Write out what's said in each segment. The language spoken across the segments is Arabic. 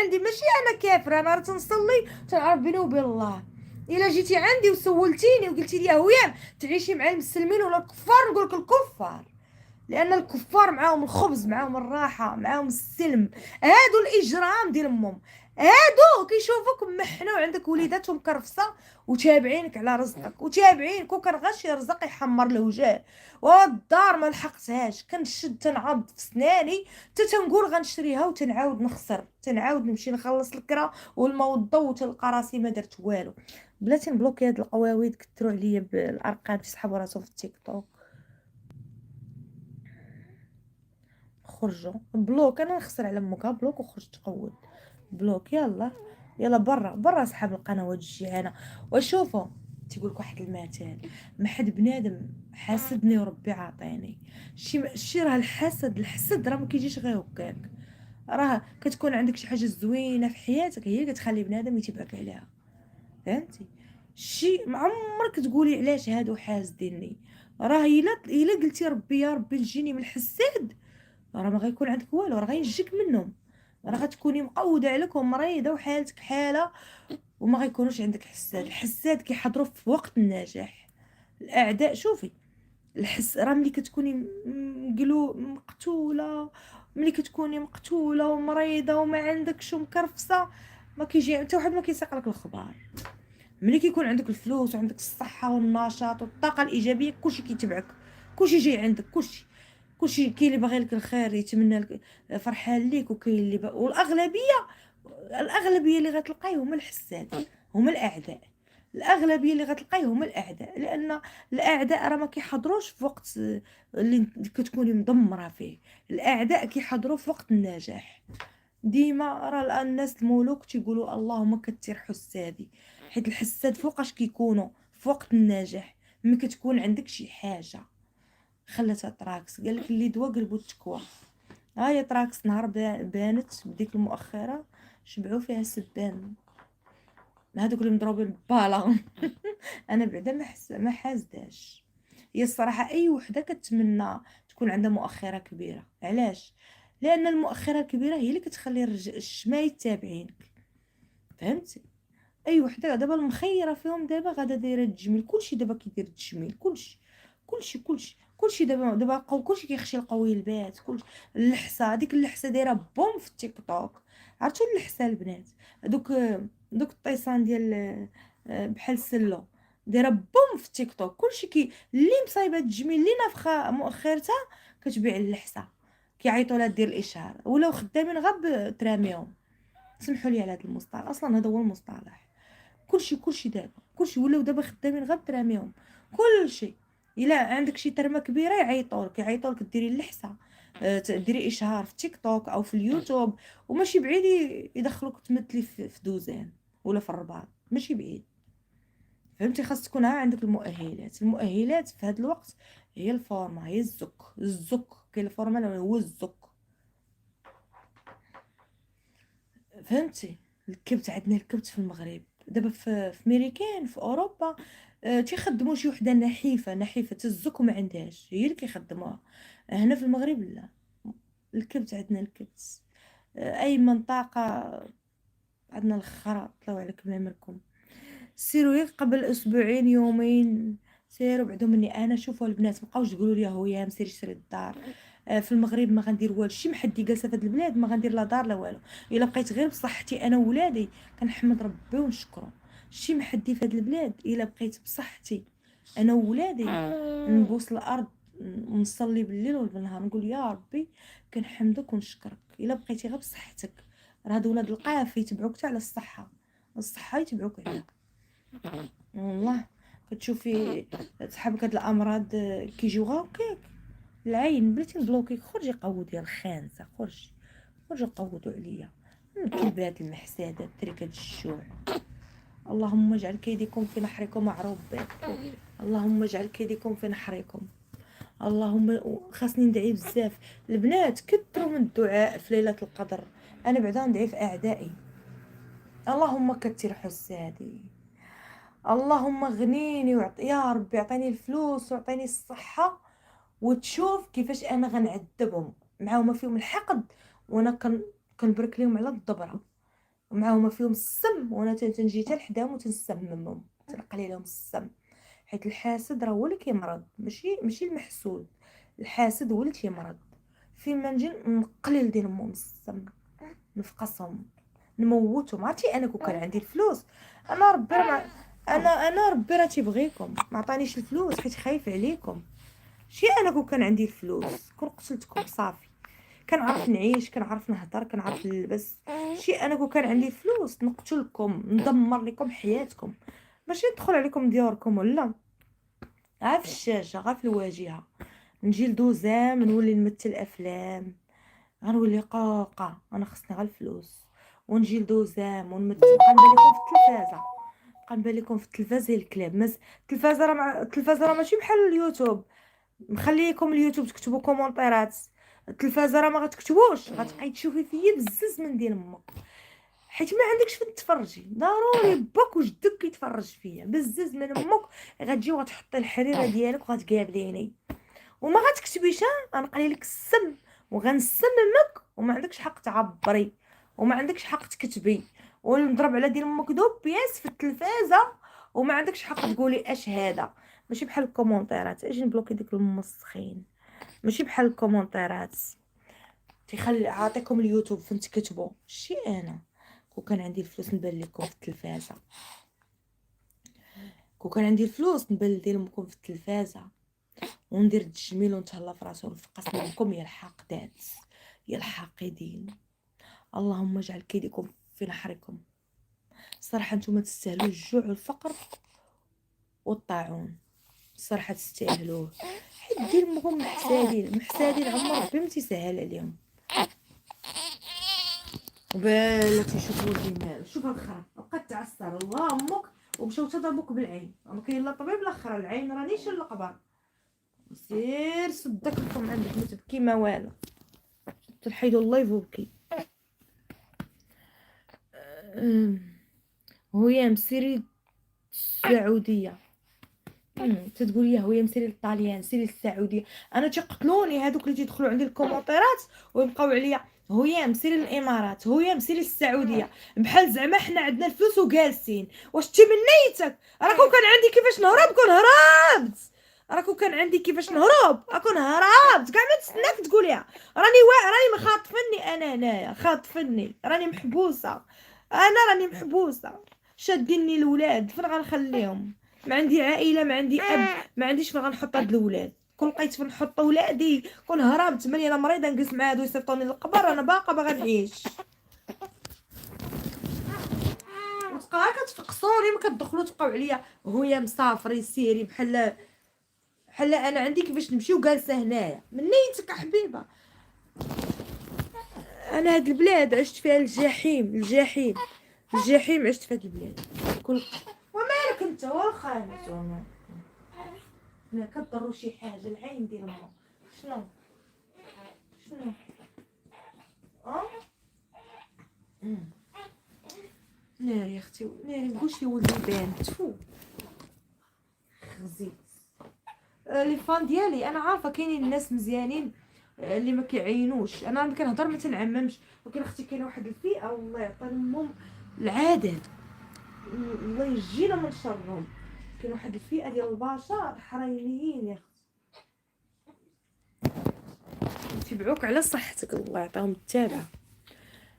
عندي ماشي انا كافره، انا راه تنصلي تنعرف بيني وبين الله. الا جيتي عندي وسولتيني وقلتي لي هويام تعيشي مع المسلمين ولا الكفار، نقول لك الكفار. لان الكفار معاهم الخبز، معاهم الراحه، معاهم السلم. هادو الاجرام ديال امهم، هادو كيشوفوك محنه وعندك وليداتهم كرفصه وتابعينك على رزقك وتابعينك، وكان غاش يرزق يحمر الوجه. والدار ما لحقتهاش، كنشد تنعض في سناني حتى تنقول غنشريها وتنعاود نخسر، تنعاود نمشي نخلص الكرا والما والضو وتلقى راسي ما درت والو. بلاتي نبلوكي هاد القواويد كثروا عليا بالارقام تيسحبوا راسهم في التيك توك. خرجوا بلوك، انا نخسر على امك بلوك وخرج تقود. بلوك يلا، يلا برا برا اصحاب القنوات الجيعانه. وشوفوا تيقول لك واحد المثال، ما حد بنادم حاسدني وربي عاطيني. شي راه الحسد راه ما كيجيش غير هكاك. راه كتكون عندك شي حاجه زوينه في حياتك هي اللي كتخلي بنادم يتبعك عليها. فهمتي؟ شي ما عمرك تقولي علاش هادو حاسديني. راه الا قلتي ربي يا ربي نجيني من الحساد، راه ما غيكون عندك والو، راه غينجيك منهم. راه غتكوني مقوده عليك ومريضه وحالتك حاله، وما غيكونوش عندك حساد. الحساد كيحضروا في وقت النجاح. الاعداء شوفي، راه ملي كتكوني مقتوله، ملي كتكوني مقتوله ومريضه وما عندكش ومكرفسه، ما كيجي حتى واحد ما كيسيق لك الخبار. ملي كيكون عندك الفلوس وعندك الصحه والنشاط والطاقه الايجابيه، كلشي كيتبعك، كلشي جاي عندك، كلشي كاين اللي باغي لك الخير يتمنى لك، فرحان ليك، وكاين اللي الاغلبيه اللي غتلقاي هما الحساد، هما الاعداء. الاغلبيه اللي غتلقاي هما الاعداء، لان الاعداء راه ما كيحضروش في وقت اللي كتكوني مدمره فيه. الاعداء كيحضروا في وقت النجاح. ديما راه الناس الملوك تيقولوا اللهم كثر حسادي، حيت الحساد فوقاش كيكونوا في وقت النجاح. ملي كتكون عندك شي حاجه خلاتها طراكس، قالك اللي دوا قلبو التكوى. ها هي طراكس نهار بانت بديك المؤخره، شبعوا فيها السبان، هذوك اللي مضروبين بالبالا. انا بعدا ما حازداش. هي الصراحه اي وحده كتمنى تكون عندها مؤخره كبيره. علاش؟ لان المؤخره الكبيره هي اللي كتخلي الشمايل تابعينك. فهمتي؟ اي وحده دابا المخيره فيهم دابا غادا دايره التجميل، كلشي دابا كيدير التجميل، كلشي دابا بقاو كلشي كيخشي القويلبات، كلشي اللحسه، هذيك اللحسه دايره بوم في التيك توك. عرفتوا اللحسه البنات؟ دوك الطيسان ديال بحال السلو، دايره بوم في التيك توك. كلشي اللي مصايبه التجميل اللي نافخه مؤخرتها كتبيع اللحسه، كيعيطوا لها دير الاشهار، ولاو خدامين غير بتراميهم. سمحوا لي على هذا المصطلح، اصلا هذا هو المصطلح. كلشي دابا كلشي ولاو دابا خدامين غير بتراميهم. كلشي الا عندك شي ترمه كبيره يعيطولك ديري اللحسه، ديري اشهار في تيك توك او في اليوتيوب. وماشي بعيد يدخلوك تمثلي في دوزان ولا في الرباط، ماشي بعيد. فهمتي؟ خاص تكون عندك المؤهلات في هذا الوقت. هي الفورمه، هي الزك كاين الفورمه هو الزك. فهمتي؟ الكبت عندنا، الكبت في المغرب دابا في ميريكان في اوروبا تيخدموا شي وحده نحيفه تزك وما عندهاش، هي اللي كيخدموها. هنا في المغرب لا، الكبت عندنا الكبت. اي منطقه عندنا الخرا، طلعوا على كمامركم. سيروا غير قبل اسبوعين يومين، سيروا بعدو مني انا. شوفوا البنات مابقاوش تقولوا لي هويا مسيري شري الدار. في المغرب ما غندير والو، شي محدي جالسه في هاد البلاد ما غندير لا دار لا والو. الا بقيت غير بصحتي انا وولادي كنحمد ربي ونشكره. شي محدي في هاد البلاد الا بقيت بصحتي انا وولادي نبوس الارض ونصلي بالليل وبالنهار نقول يا ربي كنحمدك ونشكرك. الا بقيتي غير بصحتك، راه هاد ولاد القاف يتبعوك حتى على الصحه، الصحه يتبعوك عليها. والله كتشوفي صحابك هاد الامراض كيجيو هكاك. العين بلاتي نبلوكيك، خرجي قودي الخانسه، خرجوا قودوا عليا الكلبات المحسادات تركة الشوع. اللهم اجعل كيدكم في نحركم معروف بك، اللهم اجعل كيدكم في نحركم. اللهم خاصني ندعي بزاف. البنات كثروا من الدعاء في ليله القدر. انا بعدا ندعي في اعدائي. اللهم كثر حسادي، اللهم اغنيني يا ربي اعطيني الفلوس واعطيني الصحه، وتشوف كيفاش انا غنعذبهم معاهم فيهم الحقد، وانا كنبرك لهم على الضبره. معاهم فيهم السم، وانا تنجي حتى لحداهم وتنسممهم، تنقلي لهم السم. حيت الحاسد راه هو اللي كيمرض، ماشي المحسود. الحاسد هو اللي كيمرض. فين ما نجي نقلي لدين امهم السم، نفقصهم، نموتهم. عرفتي انا كون كان عندي الفلوس، انا ربي راه انا ربي راه تيبغيكم، ما عطانيش الفلوس حيت خايف عليكم. شي انا كون كان عندي الفلوس كون قتلتكم صافي. كنعرف نعيش، كنعرف نهضر، كنعرف نلبس. شي انا كون كان عندي الفلوس نقتلكم، ندمر لكم حياتكم، ماشي ندخل عليكم دياركم ولا غير في الشاشه، غير في الواجهه. نجي لدوزام نولي نمثل افلام، غنولي قاقه، انا خصني غير الفلوس. ونجي لدوزام ونمثل، نبان لكم في التلفازه، نبان لكم في التلفازه الكلاب التلفازه راه التلفازه راه ماشي بحال اليوتيوب. مخليكم اليوتيوب تكتبوا كومونتيرات، التلفازه راه ما غتكتبوش، غتبقاي تشوفي فيا بزز من ديال امك، حيت ما عندكش فين تفرجي. ضروري باك وجدك يتفرج فيا بزز من امك. غتجي وغتحطي الحريره ديالك وغتقابليني وما غتكتبيش، غنقلي لك السم وغنسممك، وما عندكش حق تعبري، وما عندكش حق تكتبي، ونضرب على ديال امك دوب بياس في التلفازه، وما عندكش حق تقولي اشهاده. ماشي بحال الكومونتيرات، اجي نبلوكي ديك المسخين. ماشي بحال الكومونتيرات تيخلي عاطيكم اليوتيوب فين تكتبوا. شي انا كون كان عندي الفلوس نبان لكم في التلفازه، كون كان عندي الفلوس نبان لكم في التلفازه، وندير التجميل ونتهلا في راسي ونفقس منكم يا الحاقدات يا الحاقدين. اللهم اجعل كيدكم في نحركم. صراحه نتوما تستاهلوا الجوع والفقر والطاعون، صراحه تستاهلوه. حيت دير امكم محسادين عمر ربي ما تيسهل عليهم. وبلا تيشوفوا الجمال. شوف الخرا بقات تعصر الله امك ومشاو تضربوك بالعين. ما كاين لا طبيب لا خرا، العين رانيش القبر. سير صدك لكم عندك، ما تبكي ما والو، تنحيدوا الله يبكي. هي مسيري السعوديه، تتقول لي هويا مسيري للطاليان، سيري للسعوديه. انا تيقتلوني هادوك اللي تيدخلوا عندي الكومونتيرات ويبقاو عليا هويا مسيري للامارات، هويا مسيري للسعوديه، بحال زعما حنا عندنا الفلوس وجالسين. واش تي من نيتك؟ راكو كان عندي كيفاش نهرب كون هربت، راكو كان عندي كيفاش نهرب اكون هربت. كاع ما تسناك تقوليها. راني مخاطفني، انا هنايا خاطفني، راني محبوسه، انا راني محبوسه. شاديني الولاد فين غنخليهم؟ ما عندي عائله، ما عندي اب، ما عنديش فين غنحط هاد الولاد. كون لقيت فين نحط ولادي كون هربت. ملي انا مريضه نجلس مع هادو يصيفطوني للقبر، انا باغا نعيش. وتبقى كتفقصوني ما كتدخلوا تبقاو عليا هويا مسافري سيري بحال انا عندي كيفاش نمشي وجالسه هنايا. من نيتك حبيبه؟ انا هاد البلاد عشت فيها الجحيم عشت في هاد البلاد كل. ومالك انت والخانس لا كضروا شي حاجه العين ديال امك. شنو اه ناري يا اختي ناري، قولش لي ولدي بان تفو خزيت. لي فان ديالي انا عارفه كاينين الناس مزيانين اللي ما كيعينوش. انا ملي كنهضر ما تنعممش، ولكن اختي كاينه واحد الفئه والله يعطي لهم العذاب، الله يجينا من شرهم. كاين واحد الفئه ديال البشر حرينيين يا اختي، يتبعوك على صحتك الله يعطيهم التابعه.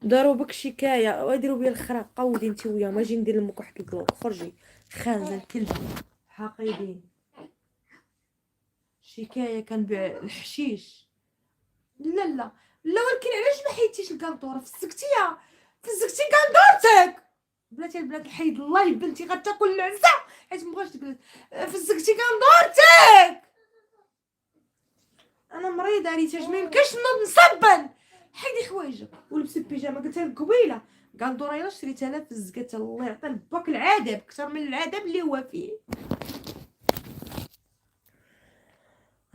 داروا بك شكايه ويديروا بيا الخرا، قودي انت وياهم. اجي ندير لامك واحد البلوك، خرجي خانزه الكلب حاقدين. شكايه كنبيع الحشيش. لا ولكن علاش ما حيدتيش الكالطوره؟ فزكتي كندورتك. بلاتي البنات الحيد الله البنتي غتاكل العنزه حيت مبغاش تجلس. فزكتي كندورتك. انا مريضه ريتاج ما يمكنش نصبن. حيدي حوايجك ولبسي البيجامه. قلت لك قبيله قال دورا يلا شريتها لها في الزكاه. الله يعطي باك العذاب اكثر من العذاب اللي هو فيه.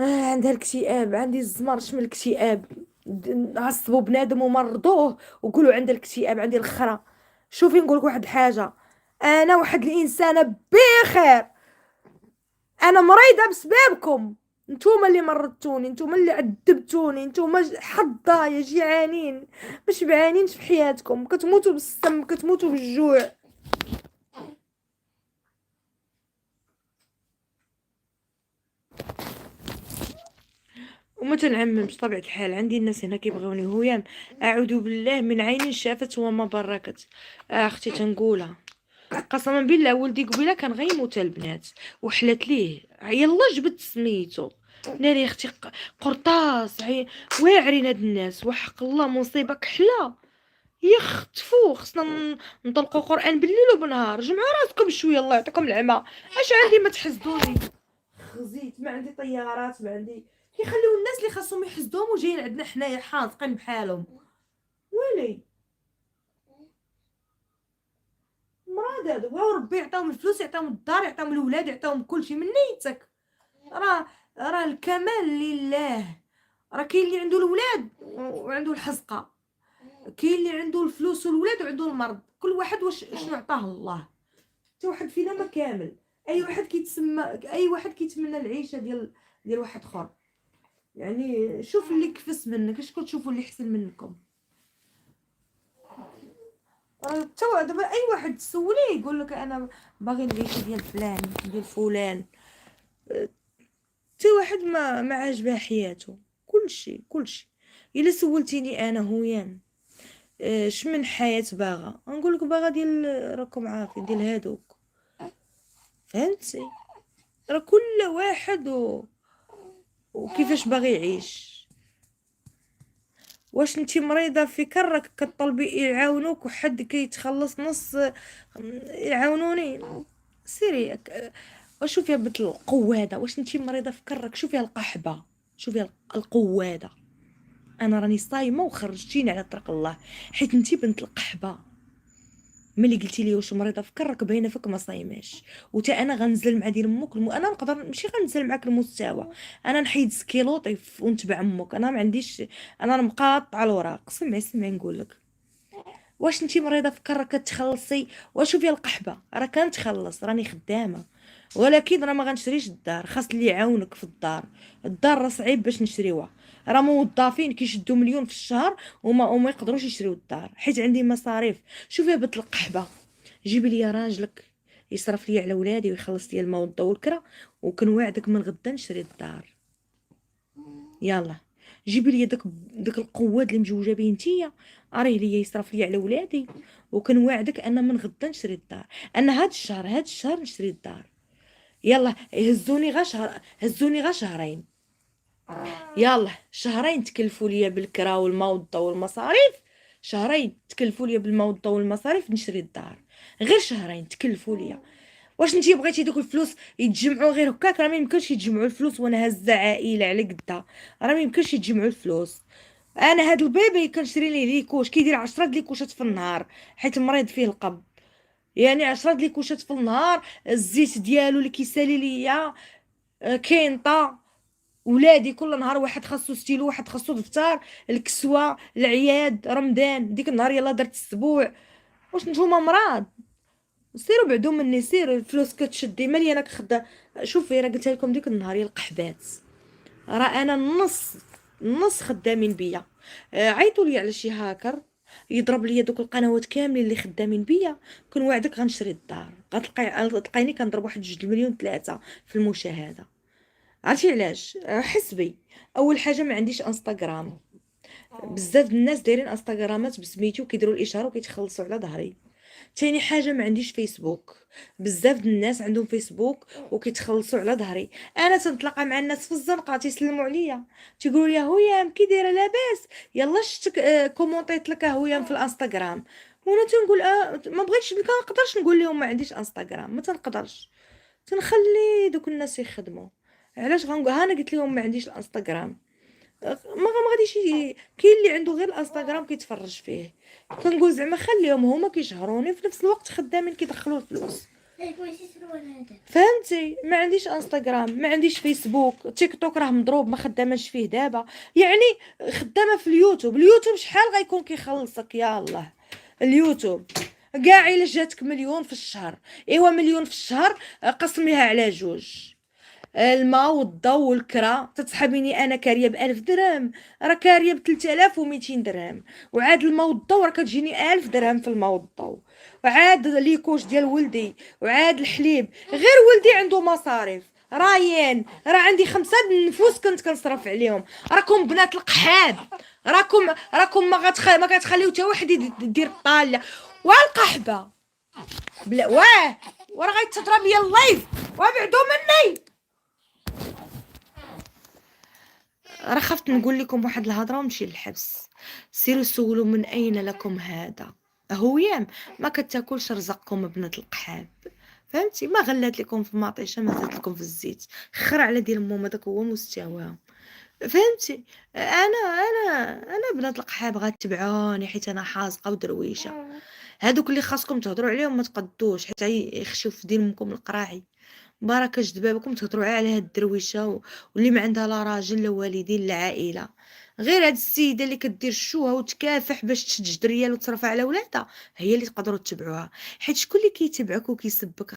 عندها الاكتئاب، عندي الزمرش من الاكتئاب. عصبوا بنادم ومرضوه وقولوا عندها الاكتئاب، عندي الخرا. شوفي نقولك واحد الحاجه، انا واحد الانسانه بخير، انا مريضه بسببكم. نتوما اللي مرضتوني، نتوما اللي عذبتوني، نتوما حضايا جيعانين ما شبعانينش في حياتكم، كتموتوا بالسم، كتموتوا بالجوع. وما تنعممش طبيعة الحال، عندي الناس هنا كيبغيوني هويان، اعوذ بالله من عين شافت وما بركت. اختي تنقولها قسما بالله، ولدي قبيله كان غيموت البنات وحلت ليه، يلا جبت سميتو ناري اختي قرطاس واعرين هاد الناس وحق الله مصيبه كحله يختفوا. خصنا نطلقوا قران بالليل وبنهار. جمعوا راسكم شويه الله يعطيكم العمى. اش عندي ما تحسدوني، خزيت ما عندي طيارات ما عندي. كيخليو الناس اللي خاصهم يحسدوهم وجايين عندنا حنايا حاذقين بحالهم. ويلي مراد هادو بغاو ربي يعطيهم الفلوس، يعطيهم الدار، يعطيهم الولاد، يعطيهم كلشي من نيتك. راه الكمال لله. راه كاين اللي عنده الولاد وعنده الحزقه، كاين اللي عنده الفلوس والولاد وعنده المرض. كل واحد شنو عطاه الله. حتى واحد فينا ما كامل. اي واحد كيتمنى العيشه ديال واحد اخر. يعني شوف اللي كفس منك، اش كتشوفوا اللي احسن منكم. تو دابا اي واحد تسوليه يقول لك انا باغي العيشه ديال فلان ديال فلان. حتى واحد ما عاجبها حياته. كلشي الا سولتيني انا هويان اش من حياه باغا، نقول لك باغا ديال راكم عارفين ديال هادوك. فهمتي؟ راه كل واحد وكيفاش باغي يعيش. واش انتي مريضه في كرك كطلبي يعاونوك وحد كيتخلص نص يعاونوني؟ سيري وشوفي بنت القواده. واش انتي مريضه في كرك؟ شوفي القحبه، شوفي القواده. انا راني صايمه وخرجتيني على طريق الله حيت انتي بنت القحبه. ملي قلتي لي واش مريضه في كرك باينه فيك ما صايماش. وتا انا غنزل مع ديال امك انا نقدر ماشي غنزل معاك المستوى. انا نحيد سكيلوطي ونتبع امك. انا ما عنديش، انا مقاطعه الوراق. سمعي نقول لك. واش انتي مريضه في كرك كتخلصي؟ وشوفي القحبه راه كنتخلص راني خدامه، ولكن راه ما غنشريش الدار. خاص اللي يعاونك في الدار راه صعيب باش نشريوها. راه موظفين كيشدوا مليون في الشهر وما يقدروش يشريو الدار حيت عندي مصاريف. شوفي بنت القحبه، جيبي لي راجلك يصرف لي على ولادي ويخلص لي الماء والضو والكرا، وكنوعدك من غدا نشري الدار. يلا جيبي لي داك القواد اللي مجوجه بيه نتيا، اريه ليا يصرف لي على ولادي، وكنوعدك ان من غدا نشري الدار. انا هاد الشهر نشري الدار. يلا هزوني غا شهرين. يلا شهرين تكلفوا لي بالكرا والماء والضو والمصاريف. شهرين تكلفوا لي بالماء والضو والمصاريف نشري الدار. غير شهرين تكلفوا لي. واش نتي بغيتي دوك الفلوس يتجمعوا غير هكاك؟ راه ما يمكنش يتجمعوا الفلوس وانا هزه عائله على قدا. راه ما يمكنش يتجمعوا الفلوس. انا هاد البيبي كنشري ليه ليكوش كيدير 10 ليكوشات في النهار حيت المريض فيه القب. يعني 10 ليكوشات في النهار. الزيت ديالو اللي كيسالي ليا كينطا. ولادي كل نهار واحد خاصو ستيلو، واحد خاصو دفتر، الكسوه، العياد، رمضان، ديك النهار يلا درت السبوع. واش نتوما مراد؟ سيروا بعدو مني، سير الفلوس كتشدي مالي انا كخدا. شوفي راه قلت لكم ديك النهار يا القحبات، راه انا نص خدامين بيا. عيطوا لي على شي هاكر يضرب لي دوك القنوات كاملين اللي خدامين بيا. كنوعدك غنشري الدار. غتلقيني كنضرب واحد 2 مليون 3 في المشاهده. عرفتي علاش؟ حسبي. اول حاجه ما عنديش انستغرام. بزاف الناس دايرين انستغرامات بسميتي وكيديروا الاشاره وكيتخلصوا على ظهري. تاني حاجه ما عنديش فيسبوك. بزاف الناس عندهم فيسبوك وكيتخلصوا على ظهري. انا تنتلاقى مع الناس في الزنقه تيسلموا عليا تيقولوا لي هويام كي دايره لاباس، يلا شفتك كومونطيت لك هويام في الانستغرام. وانا تنقول ما بغيتش، ما كنقدرش نقول لهم ما عنديش انستغرام، ما تنقدرش. تنخلي دوك الناس يخدموا. علاش غنقول ها انا قلت لهم ما عنديش الانستغرام؟ ما غاديش كاين اللي عنده غير الانستغرام كيتفرج فيه. كنقول زعما خليهم هما كيشهروني في نفس الوقت خدامين كيدخلوا الفلوس. فهمتي؟ ما عنديش انستغرام، ما عنديش فيسبوك، تيك توك راه مضروب ما خداماش فيه دابا. يعني خدامه في اليوتيوب شحال غيكون كيخلصك يا الله. اليوتيوب كاع الا جاتك مليون في الشهر، ايوا مليون في الشهر قسميها على 2. الماء والضوء والكرا. تتسحبيني انا كاريه ب1000 درهم، راه كاريه ب3200 درهم. وعاد الماء والضوء راه كتجيني 1000 درهم في الماء والضوء. وعاد ليكوش ديال ولدي، وعاد الحليب. غير ولدي عنده مصاريف رايين، راه عندي 5 نفوس كنت كنصرف عليهم. راكم بنات القحاب، راكم ما كتخليو حتى واحد يدير الطالة والقحبه. بلا وراه غيتضرب ليا اللايف، وابعدوا مني. راه خفت نقول لكم واحد الهضره ونمشي للحبس. سيروا سولوا من اين لكم هذا. هويام ما كتاكلش رزقكم ابنة القحاب. فهمتي؟ ما غلات لكم في ماطيشه، ما زادت لكم في الزيت. خر على ديال ماما، داك هو مستواهم. فهمتي؟ انا بنات القحاب غتبعوني حيت انا حازقه ودرويشه. هادوك اللي خاصكم تهضروا عليهم ما تقدوش، حيت يخشوا في دين امكم القراعي. بركه جدبابكم تهضروا على هاد الدرويشه واللي ما عندها لا راجل لا والدين لا عائله. غير هاد السيده اللي كدير الشوهه وتكافح باش تشجج ريال وتصرف على ولادها، هي اللي تقدروا تتبعوها. حيت شكون اللي كيتبعك وكيسبك